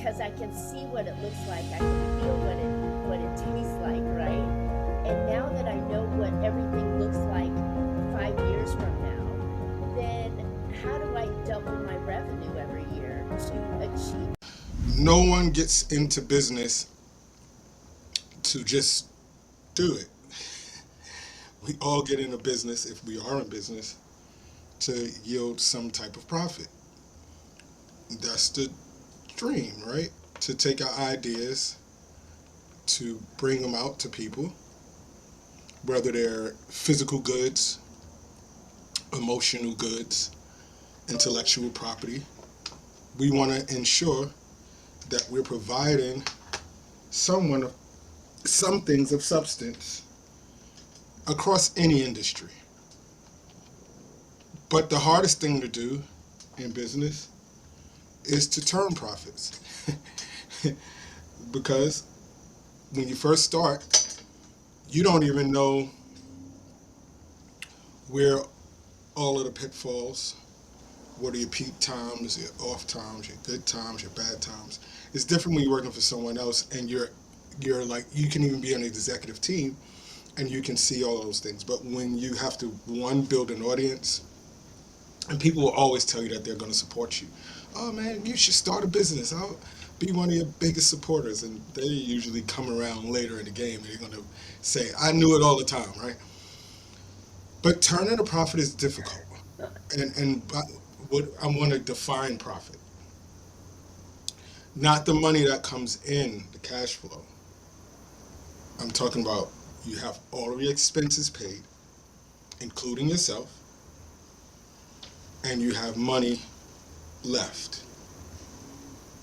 because I can see what it looks like. I can feel what it tastes like, right? And now that I know what everything looks like 5 years from now, then how do I double my revenue every year to achieve? No one gets into business to just do it. We all get into business, if we are in business, to yield some type of profit. That's the dream, right? To take our ideas, to bring them out to people, whether they're physical goods, emotional goods, intellectual property. We want to ensure that we're providing someone some things of substance across any industry. But the hardest thing to do in business is to turn profits. Because when you first start, you don't even know where all of the pitfalls, what are your peak times, your off times, your good times, your bad times. It's different when you're working for someone else and you're like, you can even be on an executive team and you can see all those things. But when you have to, one, build an audience, and people will always tell you that they're going to support you. Oh man, you should start a business. I'll be one of your biggest supporters. And they usually come around later in the game and they're going to say, I knew it all the time, right? But turning a profit is difficult. And what I want to define profit, not the money that comes in, the cash flow. I'm talking about you have all of your expenses paid, including yourself, and you have money left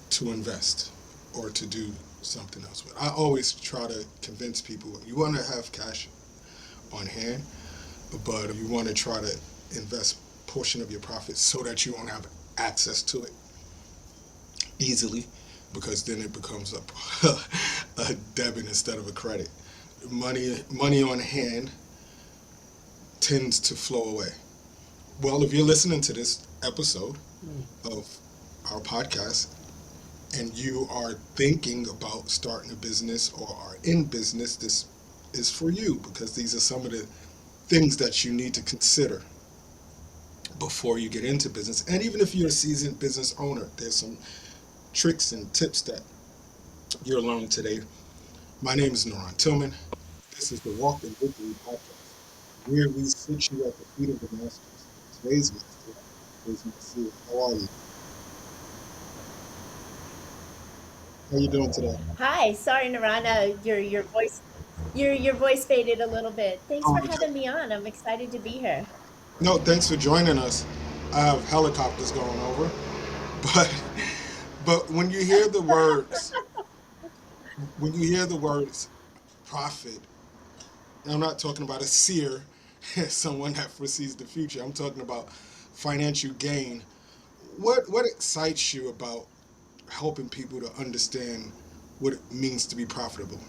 to invest or to do something else with. I always try to convince people you want to have cash on hand, but you want to try to invest a portion of your profits so that you won't have access to it easily, because then it becomes a debit instead of a credit. Money on hand tends to flow away. Well, if you're listening to this episode of our podcast and you are thinking about starting a business or are in business, this is for you, because these are some of the things that you need to consider before you get into business. And even if you're a seasoned business owner, there's some tricks and tips that you're learning today. My name is NaRon Tillman. This is the Walk in Victory podcast, where we sit you at the feet of the masters. Today's master is Marcia. How are you? How you doing today? Hi, sorry, Narana, your voice faded a little bit. Thanks Oh, for okay. having me on. I'm excited to be here. No, thanks for joining us. I have helicopters going over, but when you hear the words, profit, I'm not talking about a seer, someone that foresees the future. I'm talking about financial gain. What excites you about helping people to understand what it means to be profitable?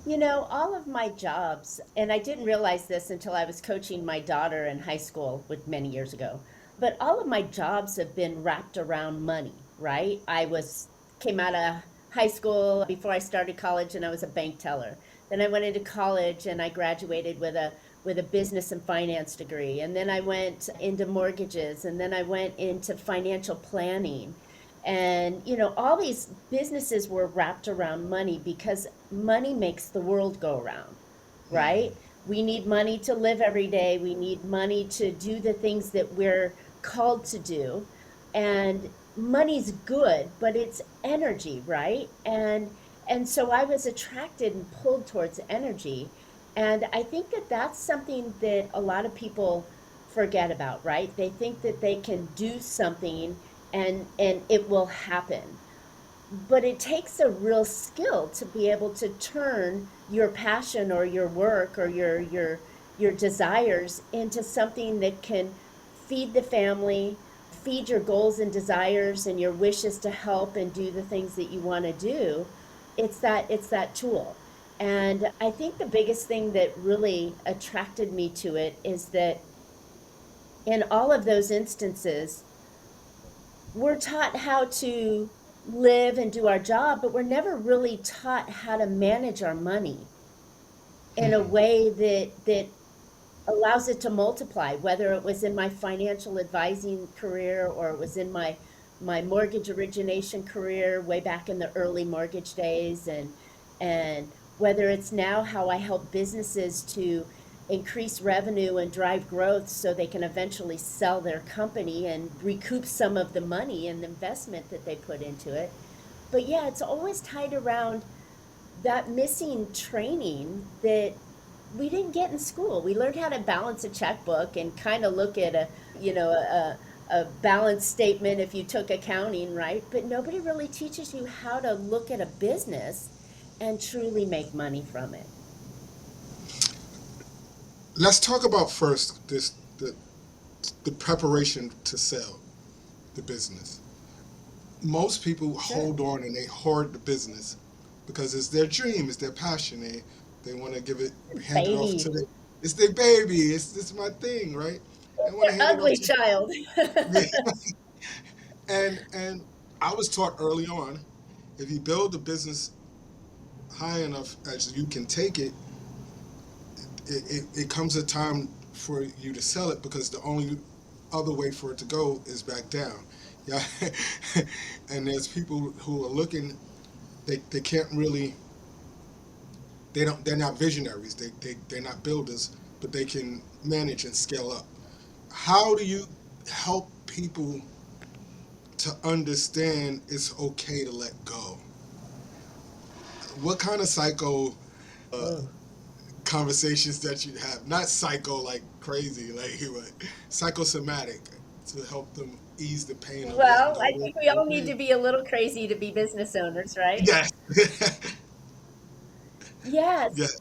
You know, all of my jobs, and I didn't realize this until I was coaching my daughter in high school with many years ago, but all of my jobs have been wrapped around money, right? Came out of high school before I started college and I was a bank teller. Then I went into college and I graduated with a business and finance degree. And then I went into mortgages and then I went into financial planning. And, you know, all these businesses were wrapped around money because money makes the world go around, right? We need money to live every day. We need money to do the things that we're called to do. And money's good, but it's energy, right? And so I was attracted and pulled towards energy. And I think that that's something that a lot of people forget about, right? They think that they can do something and it will happen. But it takes a real skill to be able to turn your passion or your work or your desires into something that can feed the family, feed your goals and desires and your wishes to help and do the things that you want to do. It's that tool. And I think the biggest thing that really attracted me to it is that in all of those instances, we're taught how to live and do our job, but we're never really taught how to manage our money in a way that allows it to multiply, whether it was in my financial advising career or it was in my mortgage origination career way back in the early mortgage days, and whether it's now how I help businesses to increase revenue and drive growth so they can eventually sell their company and recoup some of the money and the investment that they put into it. But yeah, it's always tied around that missing training that we didn't get in school. We learned how to balance a checkbook and kind of look at a balance statement if you took accounting, right? But nobody really teaches you how to look at a business and truly make money from it. Let's talk about first the preparation to sell the business. Most people Sure. hold on and they hoard the business because it's their dream, it's their passion. They want to give it, hand it off to Baby. the, it's their baby. It's my thing, right? They want to Their hand it off ugly to, child. yeah. And I was taught early on, if you build the business high enough as you can take it, it comes a time for you to sell it because the only other way for it to go is back down. Yeah, and there's people who are looking. They can't really. They don't. They're not visionaries. They're not builders, but they can manage and scale up. How do you help people to understand it's okay to let go? What kind of psycho Oh. conversations that you have? Not psycho like crazy, like but psychosomatic to help them ease the pain of letting Well, go. I think we all need Okay. to be a little crazy to be business owners, right? Yes. Yes. Yes.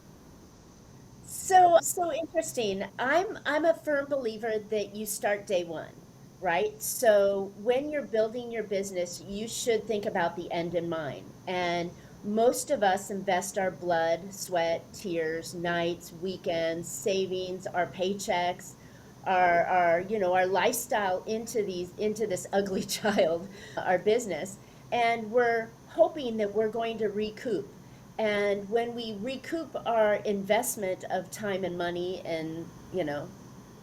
So interesting. I'm a firm believer that you start day one, right? So when you're building your business, you should think about the end in mind. And most of us invest our blood, sweat, tears, nights, weekends, savings, our paychecks, our lifestyle into this ugly child, our business, and we're hoping that we're going to recoup. And when we recoup our investment of time and money and,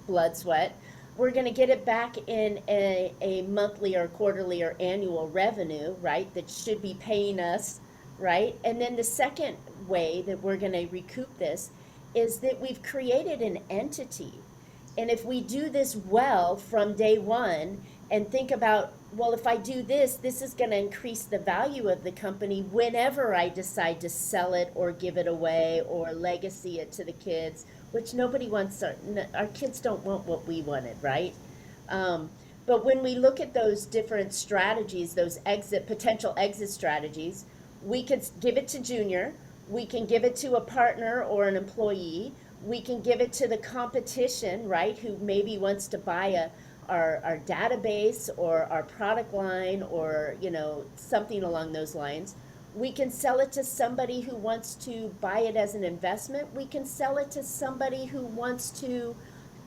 blood, sweat, we're going to get it back in a monthly or quarterly or annual revenue, right? That should be paying us, right? And then the second way that we're going to recoup this is that we've created an entity. And if we do this well from day one and think about, well, if I do this, this is going to increase the value of the company whenever I decide to sell it or give it away or legacy it to the kids, which nobody wants. Our kids don't want what we wanted, right? Um, but when we look at those different strategies, those potential exit strategies, we could give it to Junior, we can give it to a partner or an employee, we can give it to the competition, right, who maybe wants to buy our database or our product line or, something along those lines. We can sell it to somebody who wants to buy it as an investment. We can sell it to somebody who wants to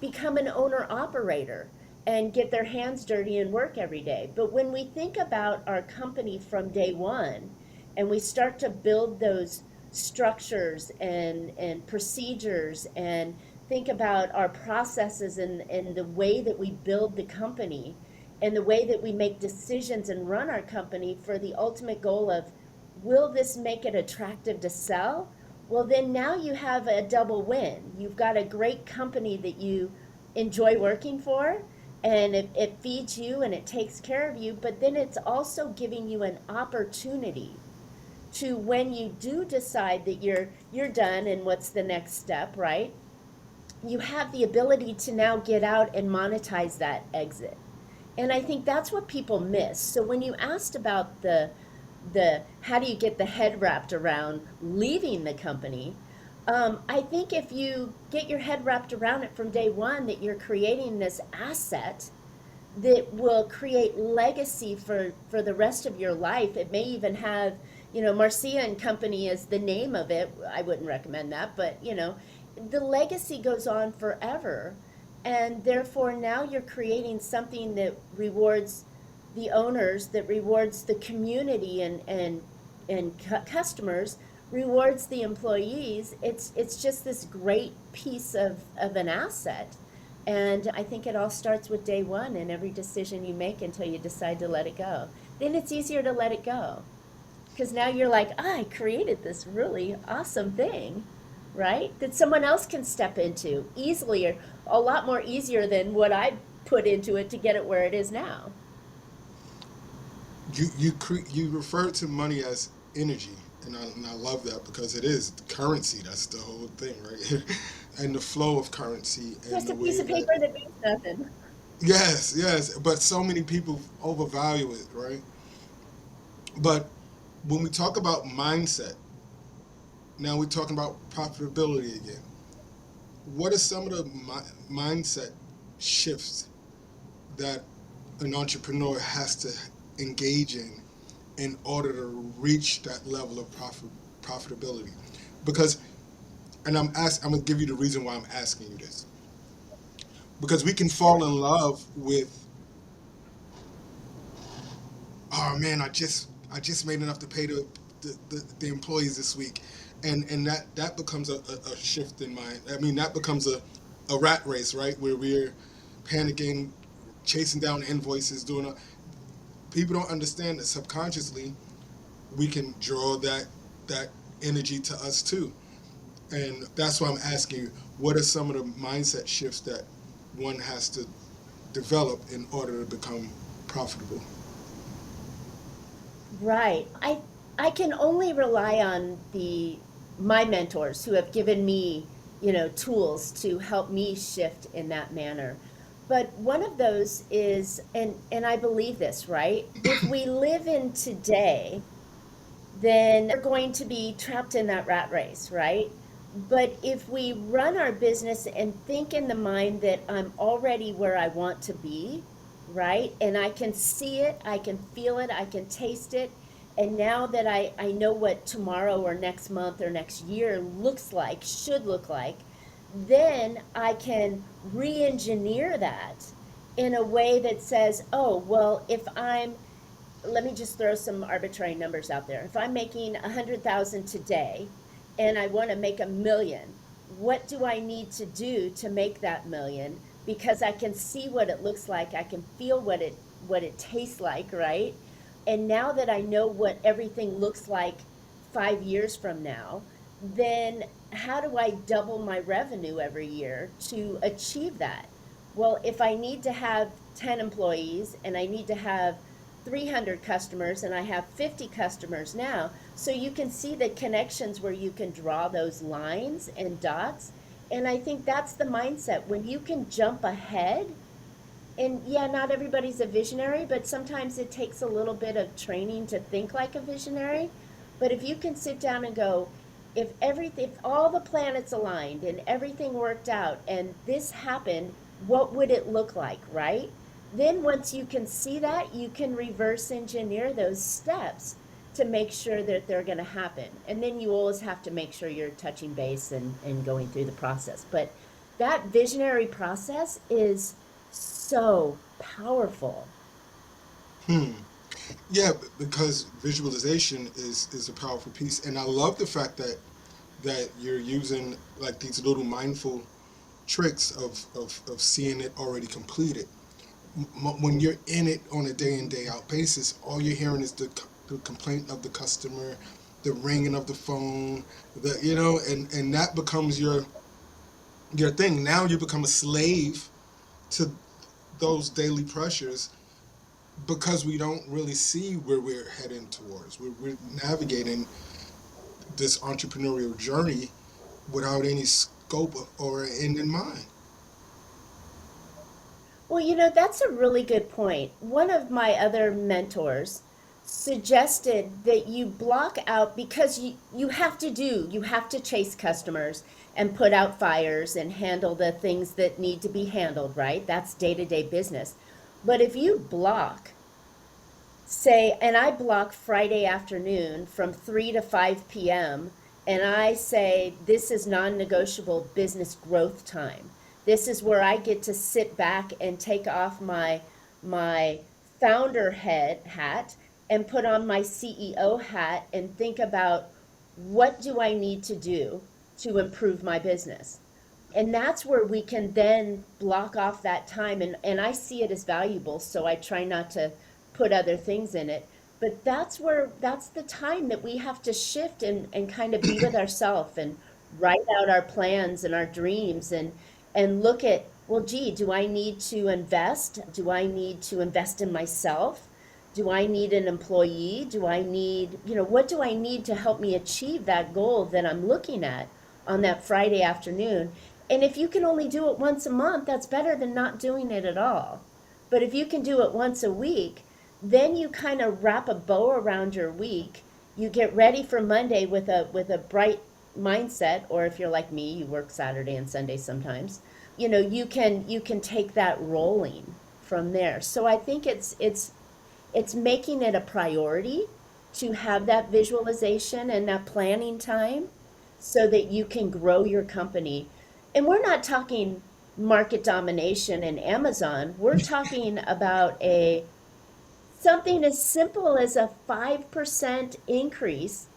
become an owner operator and get their hands dirty and work every day. But when we think about our company from day one and we start to build those structures and procedures and think about our processes and the way that we build the company and the way that we make decisions and run our company for the ultimate goal of, will this make it attractive to sell? Well, then now you have a double win. You've got a great company that you enjoy working for, and it feeds you and it takes care of you, but then it's also giving you an opportunity to, when you do decide that you're done and what's the next step, right? You have the ability to now get out and monetize that exit. And I think that's what people miss. So when you asked about the how do you get the head wrapped around leaving the company, I think if you get your head wrapped around it from day one, that you're creating this asset that will create legacy for the rest of your life. It may even have, Marcia and Company is the name of it. I wouldn't recommend that, but the legacy goes on forever. And therefore now you're creating something that rewards the owners, that rewards the community and customers, rewards the employees. It's just this great piece of an asset. And I think it all starts with day one and every decision you make until you decide to let it go. Then it's easier to let it go because now you're like, oh, I created this really awesome thing, right? That someone else can step into easily, or a lot more easier than what I put into it to get it where it is now. You refer to money as energy, and I love that because it is the currency. That's the whole thing, right? And the flow of currency and Just the a piece way of that, paper that means nothing. yes, yes. But so many people overvalue it, right? But when we talk about mindset, now we're talking about profitability again. What are some of the mindset shifts that an entrepreneur has to engage in order to reach that level of profitability? Because, and I'm gonna give you the reason why I'm asking you this. Because we can fall in love with, oh man, I just made enough to pay the employees this week, and that becomes a shift in mind. I mean, that becomes a rat race, right? Where we're panicking, chasing down invoices, doing people don't understand that subconsciously we can draw that energy to us too. And that's why I'm asking you, what are some of the mindset shifts that one has to develop in order to become profitable? Right. I can only rely on the my mentors who have given me, tools to help me shift in that manner. But one of those is, and I believe this, right? If we live in today, then we're going to be trapped in that rat race, right? But if we run our business and think in the mind that I'm already where I want to be, right? And I can see it, I can feel it, I can taste it. And now that I know what tomorrow or next month or next year looks like, should look like, then I can re engineer that in a way that says, oh, well, if I'm let me just throw some arbitrary numbers out there. If I'm making 100,000 today and I want to make 1 million, what do I need to do to make that million? Because I can see what it looks like, I can feel what it tastes like, right? And now that I know what everything looks like 5 years from now, then how do I double my revenue every year to achieve that? Well, if I need to have 10 employees and I need to have 300 customers and I have 50 customers now. So you can see the connections where you can draw those lines and dots. And I think that's the mindset when you can jump ahead. And yeah, not everybody's a visionary, but sometimes it takes a little bit of training to think like a visionary. But if you can sit down and go, if all the planets aligned and everything worked out and this happened, what would it look like, right? Then once you can see that, you can reverse engineer those steps to make sure that they're going to happen. And then you always have to make sure you're touching base and going through the process. But that visionary process is so powerful. Hmm. Yeah, because visualization is a powerful piece, and I love the fact that you're using like these little mindful tricks of seeing it already completed. When you're in it on a day in day out basis, all you're hearing is the complaint of the customer, the ringing of the phone, and that becomes your thing. Now you become a slave to those daily pressures because we don't really see where we're heading towards. We're navigating this entrepreneurial journey without any scope or end in mind. Well, that's a really good point. One of my other mentors suggested that you block out because you have to chase customers and put out fires and handle the things that need to be handled, right? That's day-to-day business. But if you block, say, and I block Friday afternoon from 3 to 5 p.m., and I say, this is non negotiable business growth time. This is where I get to sit back and take off my founder head hat and put on my CEO hat and think about what do I need to do to improve my business. And that's where we can then block off that time. And I see it as valuable, so I try not to put other things in it. But that's the time that we have to shift and kind of be with ourselves and write out our plans and our dreams and look at, well, gee, do I need to invest? Do I need to invest in myself? Do I need an employee? Do I need, what do I need to help me achieve that goal that I'm looking at on that Friday afternoon? And if you can only do it once a month, that's better than not doing it at all. But if you can do it once a week, then you kind of wrap a bow around your week. You get ready for Monday with a bright mindset, or if you're like me, you work Saturday and Sunday sometimes. You can take that rolling from there. So I think it's making it a priority to have that visualization and that planning time so that you can grow your company. And we're not talking market domination and Amazon. We're talking about a something as simple as a 5% increase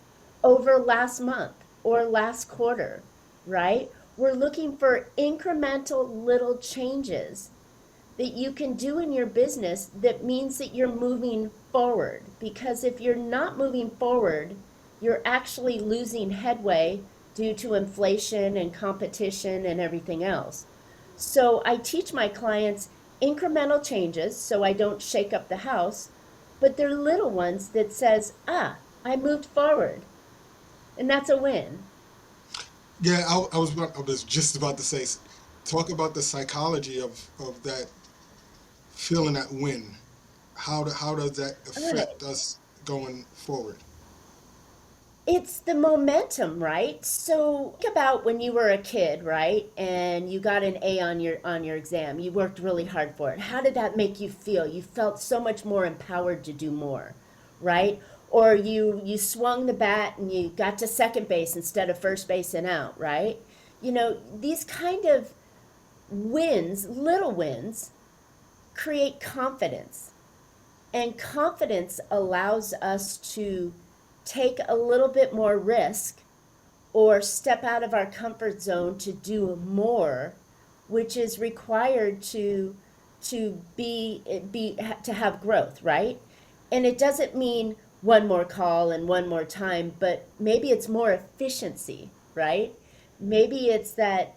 over last month or last quarter, right? We're looking for incremental little changes that you can do in your business that means that you're moving forward. Because if you're not moving forward, you're actually losing headway due to inflation and competition and everything else. So I teach my clients incremental changes so I don't shake up the house, but they're little ones that says, I moved forward. And that's a win. Yeah, I was just about to say, talk about the psychology of that feeling that win. How does that Uh, affect us going forward? It's the momentum, right? So think about when you were a kid, right? And you got an A on your exam. You worked really hard for it. How did that make you feel? You felt so much more empowered to do more, right? Or you swung the bat and you got to second base instead of first base and out, right? These kind of wins, little wins, create confidence. And confidence allows us to take a little bit more risk or step out of our comfort zone to do more, which is required to to have growth, right? And it doesn't mean one more call and one more time, but maybe it's more efficiency, right? Maybe it's that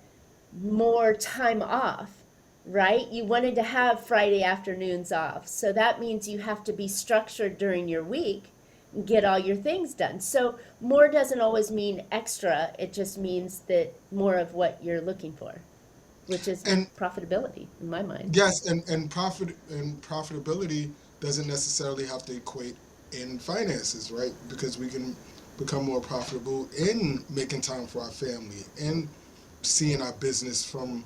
more time off, right? You wanted to have Friday afternoons off. So that means you have to be structured during your week and get all your things done. So more doesn't always mean extra. It just means that more of what you're looking for, which is And profitability in my mind. yes, and profitability doesn't necessarily have to equate in finances, right? Because we can become more profitable in making time for our family and seeing our business from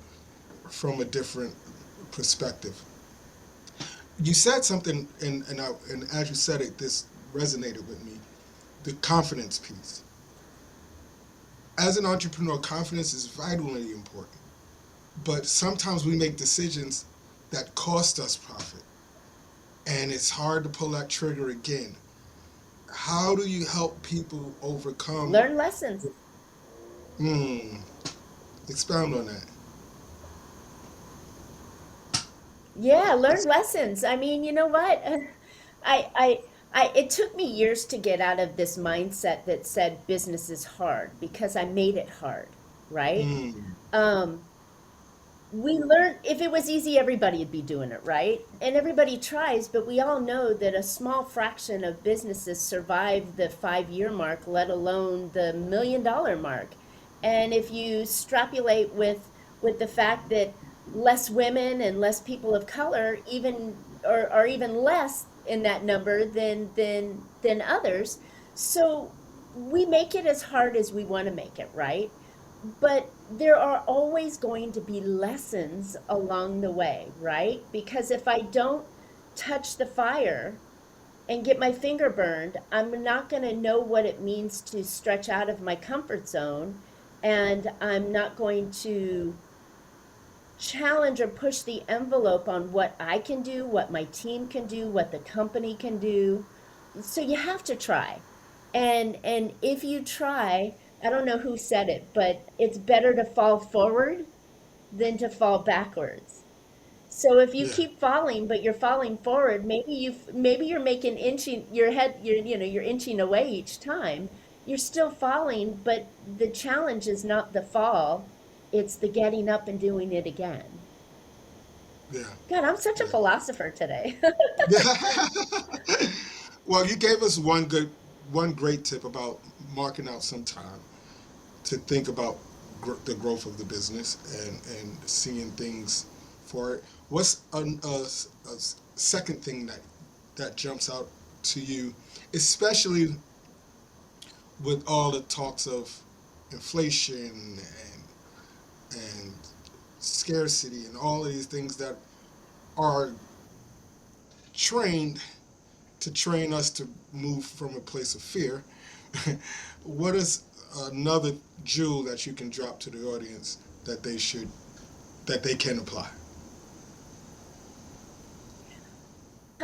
a different perspective. You said something, and as you said it, this resonated with me. The confidence piece. As an entrepreneur, confidence is vitally important. But sometimes we make decisions that cost us profit, and it's hard to pull that trigger again. How do you help people overcome? Learn lessons. Hmm, expound on that. Yeah, learn lessons. I mean, you know what? I, I, it took me years to get out of this mindset that said business is hard because I made it hard, right? Hmm. Um, we learned if it was easy, everybody would be doing it, right? And everybody tries, but we all know that a small fraction of businesses survive the 5 year mark, let alone the $1 million mark. And if you extrapolate with the fact that less women and less people of color even or even less in that number than others, so we make it as hard as we want to make it, right? But there are always going to be lessons along the way, right? Because if I don't touch the fire and get my finger burned, I'm not going to know what it means to stretch out of my comfort zone. And I'm not going to challenge or push the envelope on what I can do, what my team can do, what the company can do. So you have to try. And if you try, I don't know who said it, but it's better to fall forward than to fall backwards. So if you Yeah, keep falling, but you're falling forward, maybe you're making inching your head, you're inching away each time. You're still falling, but the challenge is not the fall, it's the getting up and doing it again. yeah, God, I'm such a yeah. philosopher today. Well, you gave us one great tip about marking out some time to think about the growth of the business and seeing things for it. What's a second thing that jumps out to you, especially with all the talks of inflation and scarcity and all of these things that are trained to train us to move from a place of fear? What is another jewel that you can drop to the audience that they can apply?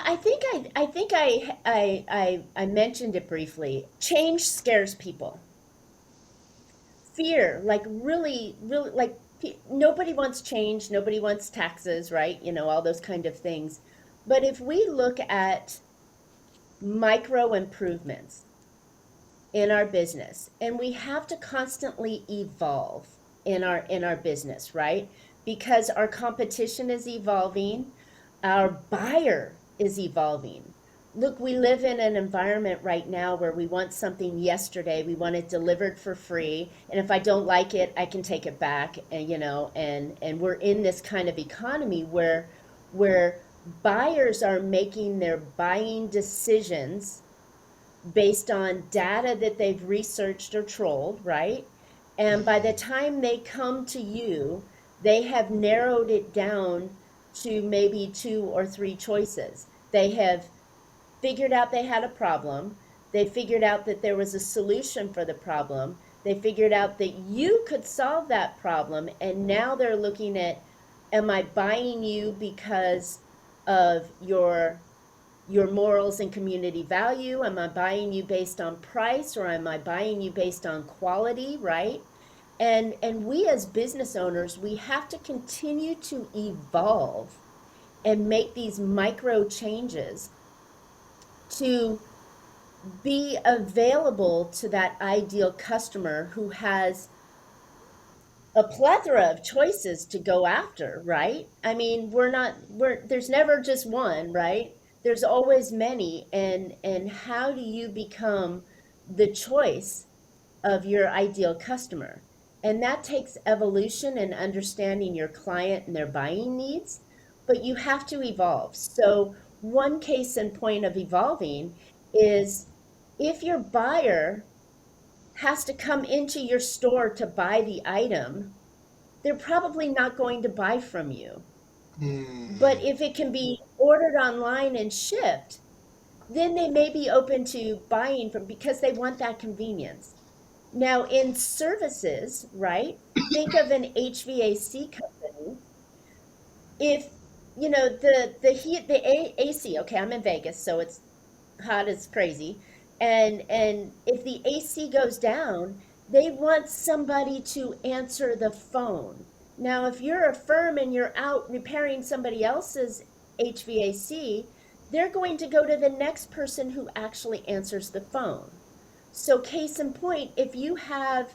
I mentioned it briefly. Change scares people. Fear, like really, like nobody wants change, nobody wants taxes, right? All those kind of things. But if we look at micro improvements in our business, and we have to constantly evolve in our business, right? Because our competition is evolving, our buyer is evolving. Look, we live in an environment right now where we want something yesterday, we want it delivered for free, and if I don't like it, I can take it back. And we're in this kind of economy where buyers are making their buying decisions based on data that they've researched or trolled, right? And by the time they come to you, they have narrowed it down to maybe two or three choices. They have figured out they had a problem. They figured out that there was a solution for the problem. They figured out that you could solve that problem. And now they're looking at, am I buying you because of your morals and community value? Am I buying you based on price, or am I buying you based on quality, right? And we as business owners, we have to continue to evolve and make these micro changes to be available to that ideal customer who has a plethora of choices to go after, right? I mean, there's never just one, right? There's always many. And how do you become the choice of your ideal customer? And that takes evolution and understanding your client and their buying needs, but you have to evolve. So, one case in point of evolving is if your buyer has to come into your store to buy the item, they're probably not going to buy from you. But if it can be ordered online and shipped, then they may be open to buying from, because they want that convenience. Now, in services, right? Think of an HVAC company. If the heat, AC. Okay, I'm in Vegas, so it's hot as crazy. And if the AC goes down, they want somebody to answer the phone. Now, if you're a firm and you're out repairing somebody else's HVAC, they're going to go to the next person who actually answers the phone. So, case in point, if you have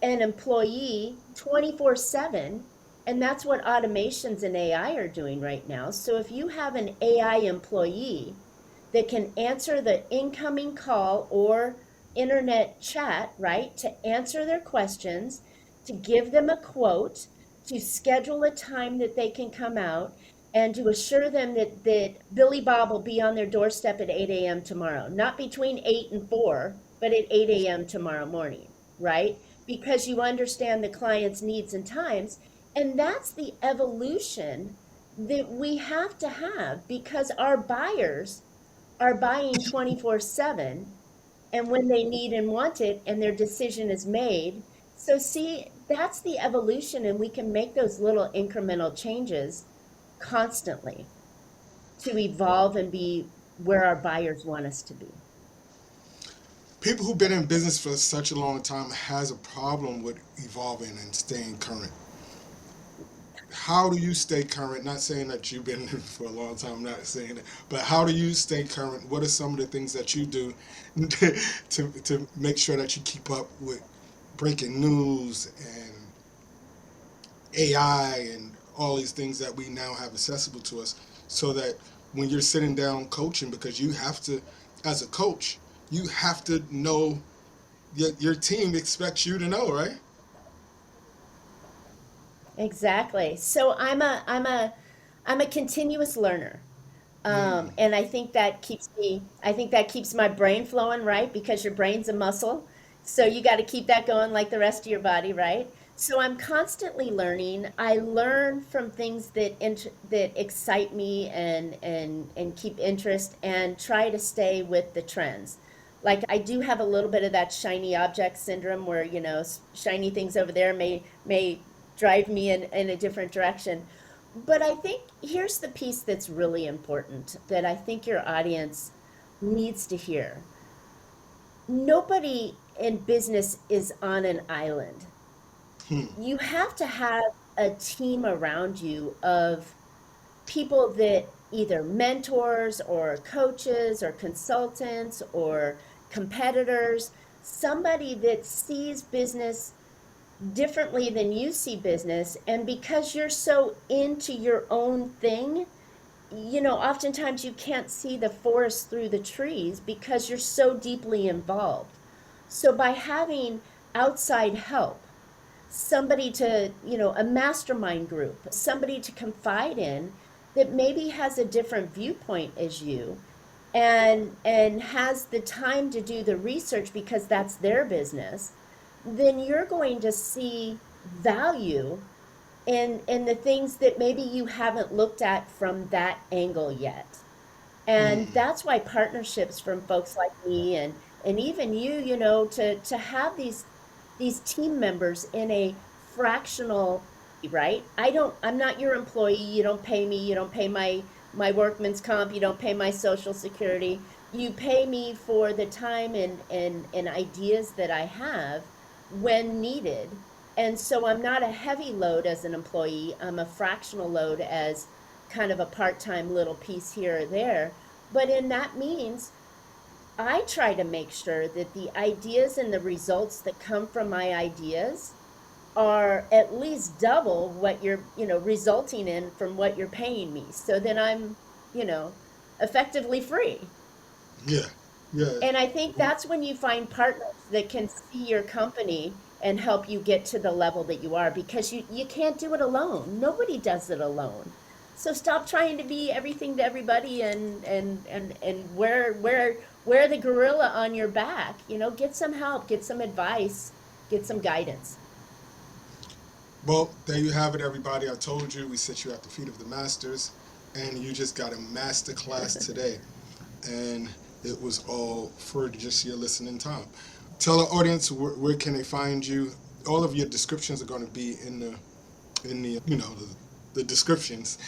an employee 24/7, and that's what automations and AI are doing right now. So if you have an AI employee that can answer the incoming call or internet chat, right, to answer their questions, to give them a quote, to schedule a time that they can come out, and to assure them that Billy Bob will be on their doorstep at 8 a.m. tomorrow, not between 8 and 4, but at 8 a.m. tomorrow morning, right? Because you understand the client's needs and times. And that's the evolution that we have to have, because our buyers are buying 24/7, and when they need and want it and their decision is made. So see, that's the evolution, and we can make those little incremental changes constantly to evolve and be where our buyers want us to be. People who've been in business for such a long time has a problem with evolving and staying current. How do you stay current? Not saying that you've been in for a long time, I'm not saying that, but how do you stay current? What are some of the things that you do to make sure that you keep up with breaking news and AI and all these things that we now have accessible to us, so that when you're sitting down coaching, because you have to, as a coach, you have to know, your team expects you to know, right? Exactly. So I'm a continuous learner. Mm, And I think that keeps my brain flowing, right? Because your brain's a muscle. So you got to keep that going like the rest of your body, right? So I'm constantly learning. I learn from things that excite me and keep interest and try to stay with the trends. Like I do have a little bit of that shiny object syndrome where, shiny things over there may drive me in a different direction. But I think here's the piece that's really important that I think your audience needs to hear. Nobody in business is on an island. hmm, You have to have a team around you of people that either mentors or coaches or consultants or competitors, somebody that sees business differently than you see business. And because you're so into your own thing, oftentimes you can't see the forest through the trees because you're so deeply involved. So by having outside help, somebody to, a mastermind group, somebody to confide in that maybe has a different viewpoint as you and has the time to do the research because that's their business, then you're going to see value in the things that maybe you haven't looked at from that angle yet. hmm. And that's why partnerships from folks like me and even you, to have these team members in a fractional, right? I'm not your employee. You don't pay me. You don't pay my workman's comp. You don't pay my social security. You pay me for the time and ideas that I have when needed. And so I'm not a heavy load as an employee. I'm a fractional load as kind of a part-time little piece here or there. But in that means I try to make sure that the ideas and the results that come from my ideas are at least double what you're, resulting in from what you're paying me. So then I'm, you know, effectively free. Yeah, yeah. And I think that's when you find partners that can see your company and help you get to the level that you are because you can't do it alone. Nobody does it alone. So stop trying to be everything to everybody and wear the gorilla on your back. Get some help, get some advice, get some guidance. Well, there you have it, everybody. I told you we sit you at the feet of the masters, and you just got a master class today. And it was all for just your listening time. Tell our audience where can they find you. All of your descriptions are going to be in the the descriptions.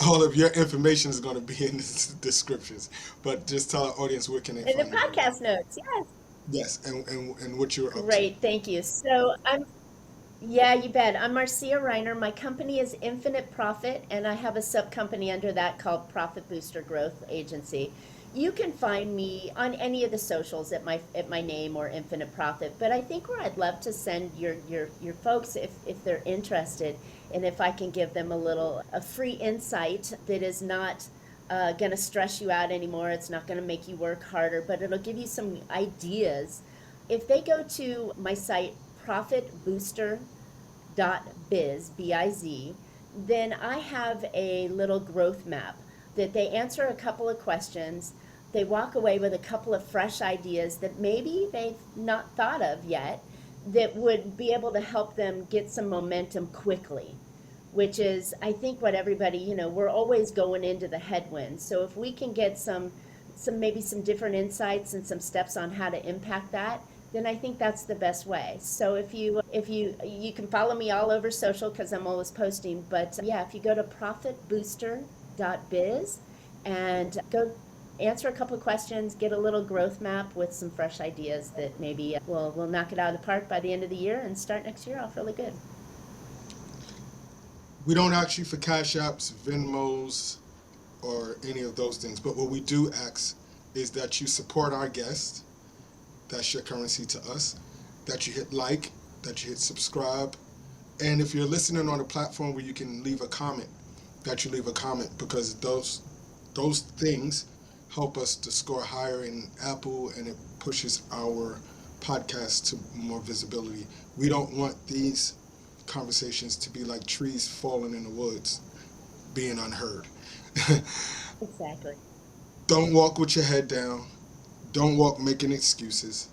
All of your information is going to be in the descriptions. But just tell our audience where can they And the find you. podcast notes, yes. Yes, and what you're up to. Great, thank you. Yeah, you bet. I'm Marcia Riner. My company is Infinite Profit, and I have a sub company under that called Profit Booster Growth Agency. You can find me on any of the socials at my name or Infinite Profit. But I think where I'd love to send your folks if they're interested, and if I can give them a free insight that is not going to stress you out anymore. It's not going to make you work harder, but it'll give you some ideas. If they go to my site, profitbooster.biz, B-I-Z, then I have a little growth map that they answer a couple of questions. They walk away with a couple of fresh ideas that maybe they've not thought of yet that would be able to help them get some momentum quickly, which is, I think, what everybody, we're always going into the headwinds. So if we can get maybe some different insights and some steps on how to impact that, then I think that's the best way. So if you can follow me all over social because I'm always posting, but yeah, if you go to profitbooster.biz and go answer a couple of questions, get a little growth map with some fresh ideas that maybe we'll knock it out of the park by the end of the year and start next year off really good. We don't ask you for Cash Apps, Venmos, or any of those things, but what we do ask is that you support our guests. That's your currency to us. That you hit like, that you hit subscribe, and if you're listening on a platform where you can leave a comment, that you leave a comment, because those things help us to score higher in Apple, and it pushes our podcast to more visibility. We don't want these conversations to be like trees falling in the woods, being unheard. Exactly. Don't walk with your head down. Don't walk making excuses.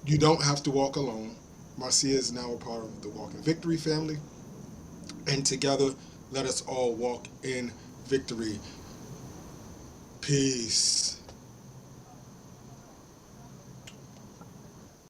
You don't have to walk alone. Marcia is now a part of the Walk in Victory family, and together, let us all walk in victory. Peace.